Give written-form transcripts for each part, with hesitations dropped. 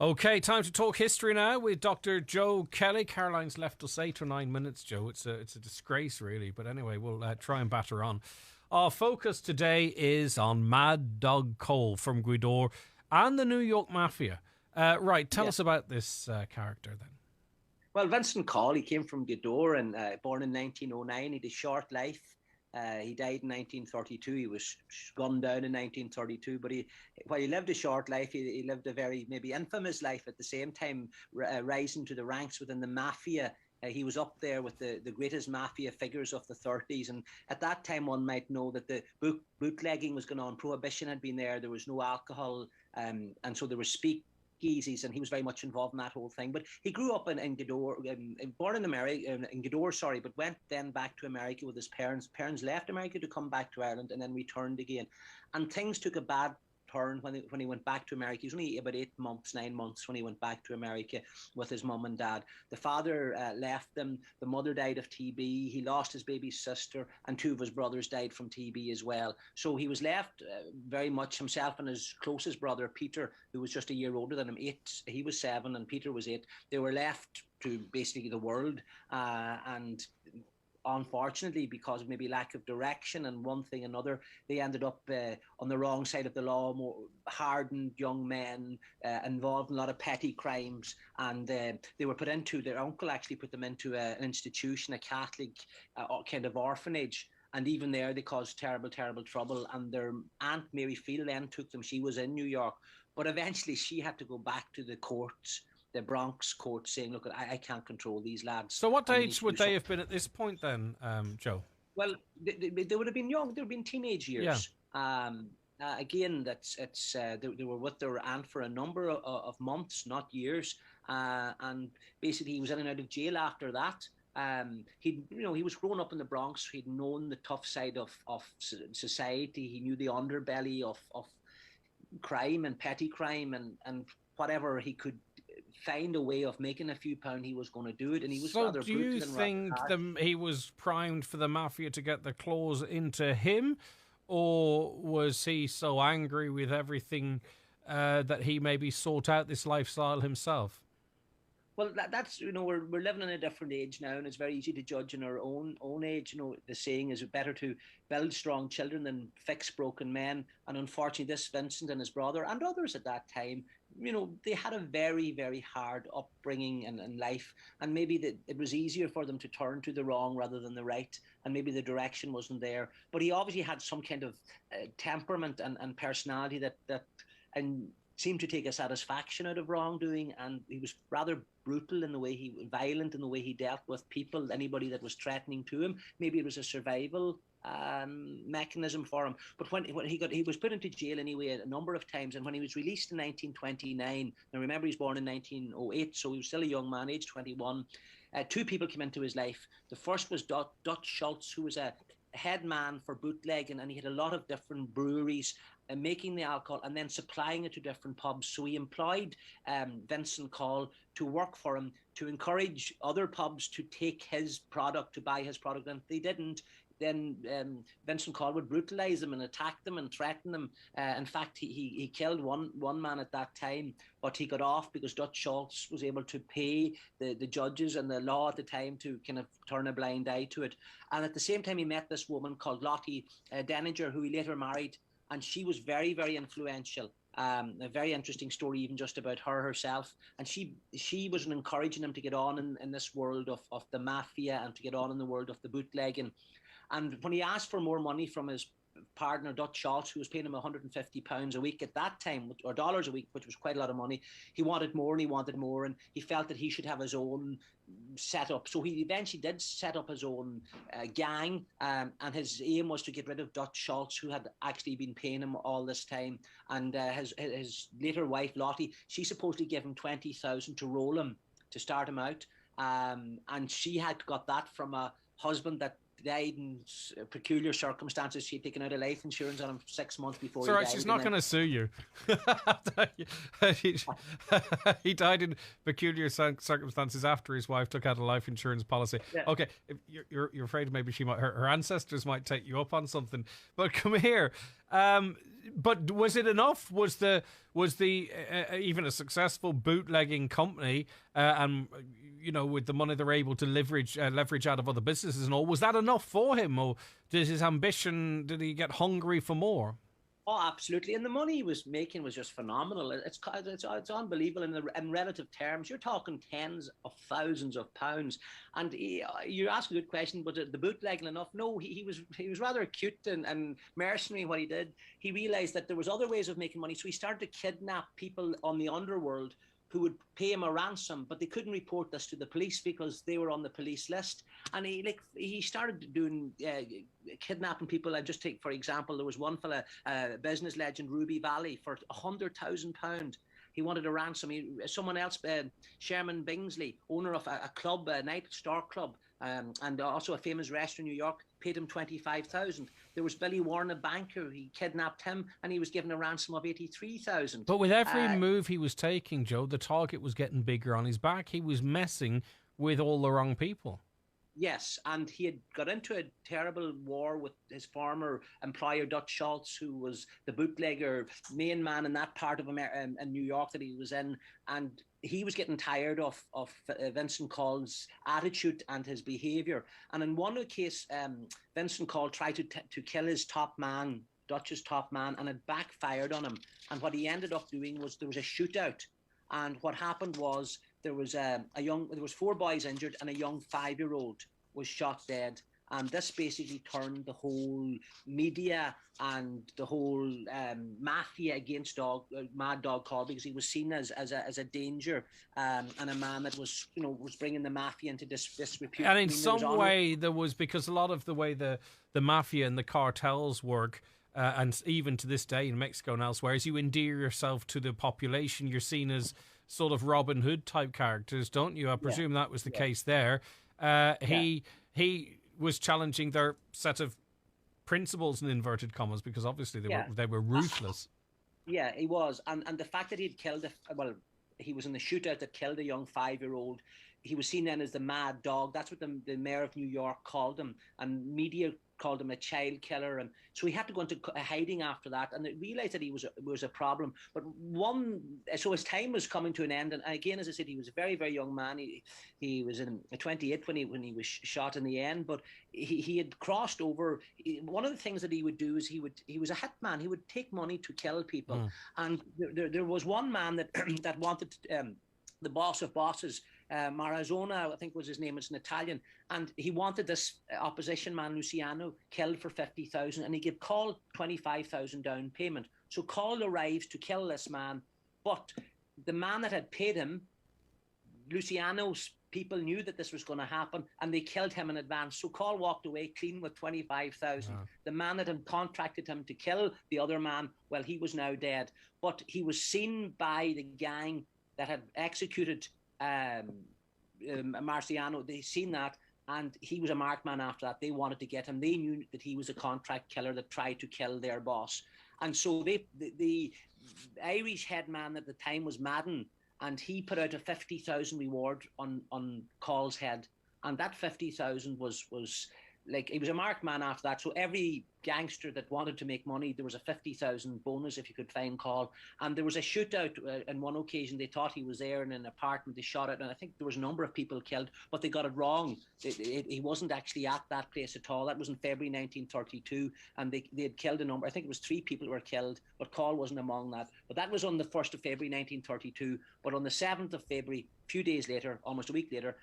Okay, time to talk history now with Dr. Joe Kelly. Caroline's left us 8 or 9 minutes, Joe. It's a disgrace, really. But anyway, we'll try and batter on. Our focus today is on Mad Dog Coll from Gweedore and the New York Mafia. Right, tell us about this character then. Well, Vincent Coll, he came from Gweedore and born in 1909. He had a short life. He died in 1932. He was gunned down in 1932. But while he lived a short life, he lived a very maybe infamous life at the same time, rising to the ranks within the mafia. He was up there with the greatest mafia figures of the 30s. And at that time, one might know that the bootlegging was going on. Prohibition had been there. There was no alcohol. And so there was speakeasies, and he was very much involved in that whole thing. But he grew up in Gweedore, born in America, in Gweedore, sorry, but went then back to America with his parents. Parents left America to come back to Ireland and then returned again. And things took a bad turn when he went back to America. He was only about 8 months, 9 months when he went back to America with his mum and dad. The father left them. The mother died of TB. He lost his baby sister, and 2 of his brothers died from TB as well. So he was left very much himself and his closest brother, Peter, who was just a year older than him, 8. He was 7 and Peter was 8. They were left to basically the world, and unfortunately, because of maybe lack of direction and one thing another, they ended up on the wrong side of the law, more hardened young men involved in a lot of petty crimes. And they were put into, their uncle actually put them into an institution, a Catholic kind of orphanage. And even there, they caused terrible, terrible trouble. And their Aunt Mary Field then took them. She was in New York. But eventually, she had to go back to the courts, the Bronx court, saying, look, I can't control these lads. So what age would they have been at this point then, Joe? Well, they would have been young. They would have been teenage years. Yeah. Again, they were with their aunt for a number of months, not years. And basically, he was in and out of jail after that. He was growing up in the Bronx. He'd known the tough side of society. He knew the underbelly of crime and petty crime, and whatever he could find a way of making a few pound, he was going to do it. And he was rather brutal. Do you think he was primed for the mafia to get the claws into him, or was he so angry with everything that he maybe sought out this lifestyle himself? Well, that's we're living in a different age now, and it's very easy to judge in our own age. The saying is better to build strong children than fix broken men. And unfortunately, this Vincent and his brother and others at that time, they had a very, very hard upbringing in life, and maybe it was easier for them to turn to the wrong rather than the right, and maybe the direction wasn't there. But he obviously had some kind of temperament and personality that seemed to take a satisfaction out of wrongdoing, and he was rather brutal in the way violent in the way he dealt with people, anybody that was threatening to him. Maybe it was a survival mechanism for him. But when he was put into jail anyway a number of times, and when he was released in 1929, now remember he's born in 1908, so he was still a young man, age 21. 2 people came into his life. The first was Dutch Schultz, who was a head man for bootlegging, and he had a lot of different breweries making the alcohol and then supplying it to different pubs. So he employed Vincent Coll to work for him, to encourage other pubs to take his product, to buy his product. And if they didn't, then Vincent Coll would brutalize them and attack them and threaten them. In fact, he killed one man at that time, but he got off because Dutch Schultz was able to pay the judges and the law at the time to kind of turn a blind eye to it. And at the same time, he met this woman called Lottie Denninger, who he later married, and she was very, very influential. A very interesting story even just about her herself. And she was encouraging him to get on in this world of the mafia and to get on in the world of the bootlegging. And when he asked for more money from his partner, Dutch Schultz, who was paying him £150 a week at that time, or dollars a week, which was quite a lot of money, he wanted more and he wanted more, and he felt that he should have his own setup. So he eventually did set up his own gang, and his aim was to get rid of Dutch Schultz, who had actually been paying him all this time. And his later wife, Lottie, she supposedly gave him $20,000 to roll him, to start him out. And she had got that from a husband that died in peculiar circumstances. She'd taken out a life insurance on him 6 months before he died. She's not going to sue you. He died in peculiar circumstances after his wife took out a life insurance policy. Yeah. Okay, you're afraid maybe her ancestors might take you up on something. But come here. But was it enough? Was the even a successful bootlegging company, and with the money they're able to leverage out of other businesses and all, was that enough for him, or did his ambition? Did he get hungry for more? Oh, absolutely. And the money he was making was just phenomenal. It's unbelievable in relative terms. You're talking tens of thousands of pounds. And you ask a good question, was it the bootlegging enough? No, he was rather cute and mercenary what he did. He realized that there was other ways of making money. So he started to kidnap people on the underworld who would pay him a ransom, but they couldn't report this to the police because they were on the police list. And he started doing kidnapping people. I just take, for example, there was one fella, business legend Ruby Valley, for £100,000. He wanted a ransom. Someone else, Sherman Bingsley, owner of a club, a Night Star Club, and also a famous restaurant in New York, paid him $25,000. There was Billy Warren, a banker. He kidnapped him, and he was given a ransom of $83,000. But with every move he was taking, Joe, the target was getting bigger on his back. He was messing with all the wrong people. Yes, and he had got into a terrible war with his former employer, Dutch Schultz, who was the bootlegger main man in that part of America, in New York that he was in. And he was getting tired of Vincent Coll's attitude and his behaviour. And in one case, Vincent Coll tried to kill his top man, Dutch's top man, and it backfired on him. And what he ended up doing was there was a shootout. And what happened was there was four boys injured and a young 5-year-old was shot dead. And this basically turned the whole media and the whole mafia against Mad Dog Coll, because he was seen as a danger and a man that was bringing the mafia into disrepute. And in some way, there was, because a lot of the way the mafia and the cartels work, and even to this day in Mexico and elsewhere, as you endear yourself to the population, you're seen as sort of Robin Hood type characters, don't you? I presume that was the case there. He was challenging their set of principles in inverted commas, because obviously they were ruthless. Yeah, he was, and the fact that he'd killed he was in the shootout that killed a young 5-year-old. He was seen then as the Mad Dog. That's what the mayor of New York called him, and media called him a child killer. And so he had to go into hiding after that, and they realized that he was a problem. But so his time was coming to an end. And again, as I said, he was a very, very young man. He was in 28 when he was shot in the end, but he had crossed over. One of the things that he would do is he was a hitman. He would take money to kill people. And there was one man that that wanted the boss of bosses, Marazona, I think was his name. It's an Italian, and he wanted this opposition man Luciano killed for 50,000, and he gave Coll 25,000 down payment. So Coll arrives to kill this man, but the man that had paid him, Luciano's people knew that this was going to happen, and they killed him in advance. So Coll walked away clean with 25,000. The man that had contracted him to kill the other man, well, he was now dead, but he was seen by the gang that had executed Marciano. They seen that, and he was a marked man after that. They wanted to get him. They knew that he was a contract killer that tried to kill their boss. And so the Irish head man at the time was Madden, and he put out a 50,000 reward on Coll's head. And that 50,000 was like, he was a marked man after that. So every gangster that wanted to make money, there was a 50,000 bonus if you could find Coll. And there was a shootout on one occasion. They thought he was there in an apartment. They shot it, and I think there was a number of people killed, but they got it wrong. He wasn't actually at that place at all. That was in February 1932, and they had killed a number. I think it was 3 people who were killed, but Coll wasn't among that. But that was on the 1st of February 1932. But on the 7th of February, a few days later, almost a week later,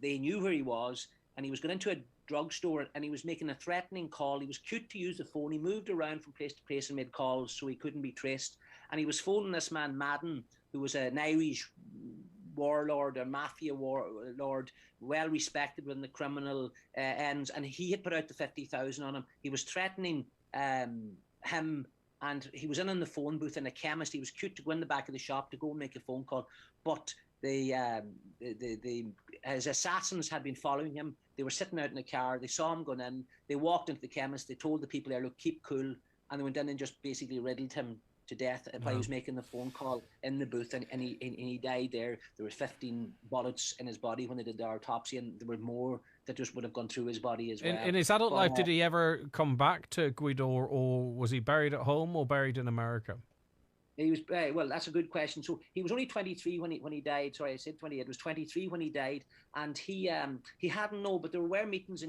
they knew where he was, and he was going into a drugstore, and he was making a threatening call. He was cute to use the phone. He moved around from place to place and made calls so he couldn't be traced. And he was phoning this man Madden, who was an Irish warlord, a mafia warlord, well respected within the criminal ends. And he had put out the 50,000 on him. He was threatening him, and he was in the phone booth in a chemist. He was cute to go in the back of the shop to go and make a phone call, but his assassins had been following him. They were sitting out in the car. They saw him going in. They walked into the chemist. They told the people there, look, keep cool. And they went in and just basically riddled him to death while he was making the phone call in the booth, and he died there. There was 15 bullets in his body when they did the autopsy, and there were more that just would have gone through his body as well. In his adult life, did he ever come back to Guido, or was he buried at home or buried in America? He was well. That's a good question. So he was only 23 when he died. Sorry, I said 28. It was 23 when he died, and he hadn't known. But there were meetings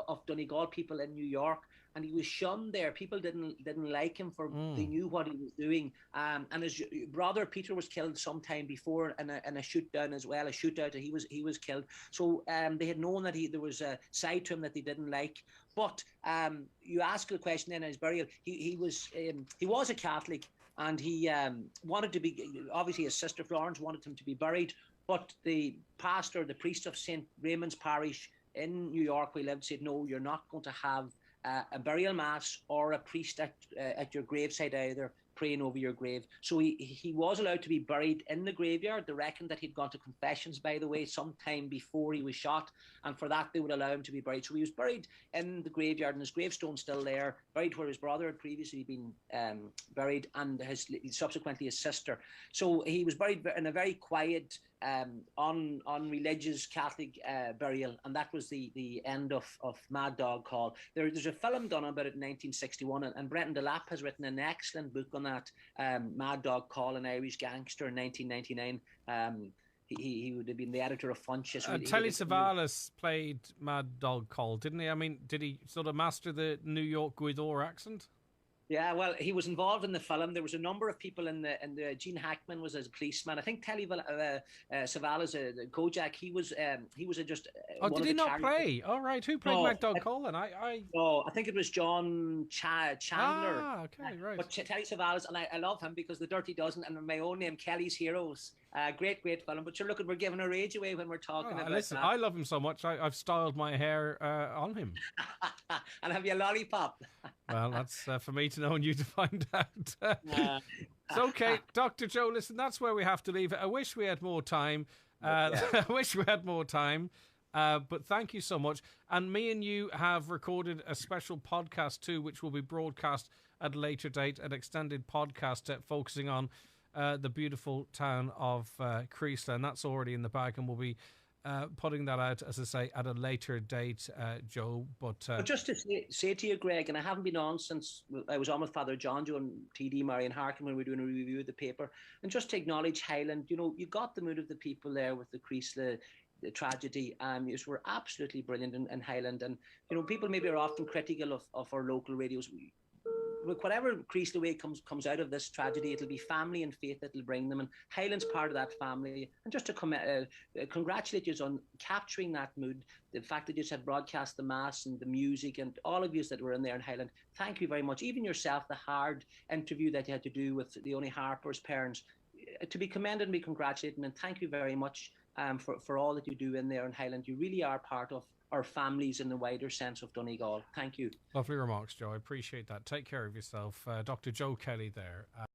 of Donegal people in New York, and he was shunned there. People didn't like him for they knew what he was doing. And his brother Peter was killed sometime before in a shootout as well. A shootout. He was killed. So they had known that there was a side to him that they didn't like. But you ask the question then, his burial. He was a Catholic. And he wanted to be, obviously his sister Florence wanted him to be buried, but the pastor, the priest of St. Raymond's Parish in New York where he lived said, no, you're not going to have a burial mass or a priest at your graveside either praying over your grave. So he was allowed to be buried in the graveyard. They reckoned that he'd gone to confessions, by the way, sometime before he was shot, and for that they would allow him to be buried. So he was buried in the graveyard, and his gravestone's still there, buried where his brother had previously been buried, and subsequently his sister. So he was buried in a very quiet, unreligious Catholic burial, and that was the end of Mad Dog Coll. There's a film done about it in 1961, and Brenton Delap has written an excellent book on that, Mad Dog Coll, an Irish gangster, in 1999. He would have been the editor of Funches. Telly Savalas played Mad Dog Coll, didn't he? I mean, did he sort of master the New York Guido accent? Yeah, well, he was involved in the film. There was a number of people in the Gene Hackman was a policeman. I think Telly Savalas, Kojak, he was just. Did he not play? All right, who played Mad Dog Coll? And I think it was John Chandler. Ah, okay, right. But Telly Savalas, and I love him because The Dirty Dozen and my own name, Kelly's Heroes. Great film. But you're looking, we're giving our age away when we're talking about. Listen, that. I love him so much. I've styled my hair on him. And have you a lollipop? Well, that's for me to know and you to find out. It's okay, Dr. Joe. Listen, that's where we have to leave it. I wish we had more time. I wish we had more time. But thank you so much. And me and you have recorded a special podcast too, which will be broadcast at a later date, an extended podcast focusing on the beautiful town of Creasler, and that's already in the bag, and we'll be putting that out, as I say, at a later date, Joe. But just to say to you, Greg, and I haven't been on since I was on with Father John Joe and TD Marion Harkin when we were doing a review of the paper, and just to acknowledge Highland, you got the mood of the people there with the Creasler tragedy. You were absolutely brilliant in Highland, and people maybe are often critical of our local radios. Whatever Creasler way comes out of this tragedy, it'll be family and faith that'll bring them, and Highland's part of that family. And just to congratulate you on capturing that mood, the fact that you had broadcast the mass and the music, and all of you that were in there in Highland, thank you very much. Even yourself, the hard interview that you had to do with Leonie Harper's parents, to be commended and be congratulated, and thank you very much for all that you do in there in Highland. You really are part of our families in the wider sense of Donegal. Thank you. Lovely remarks, Joe. I appreciate that. Take care of yourself. Dr. Joe Kelly there.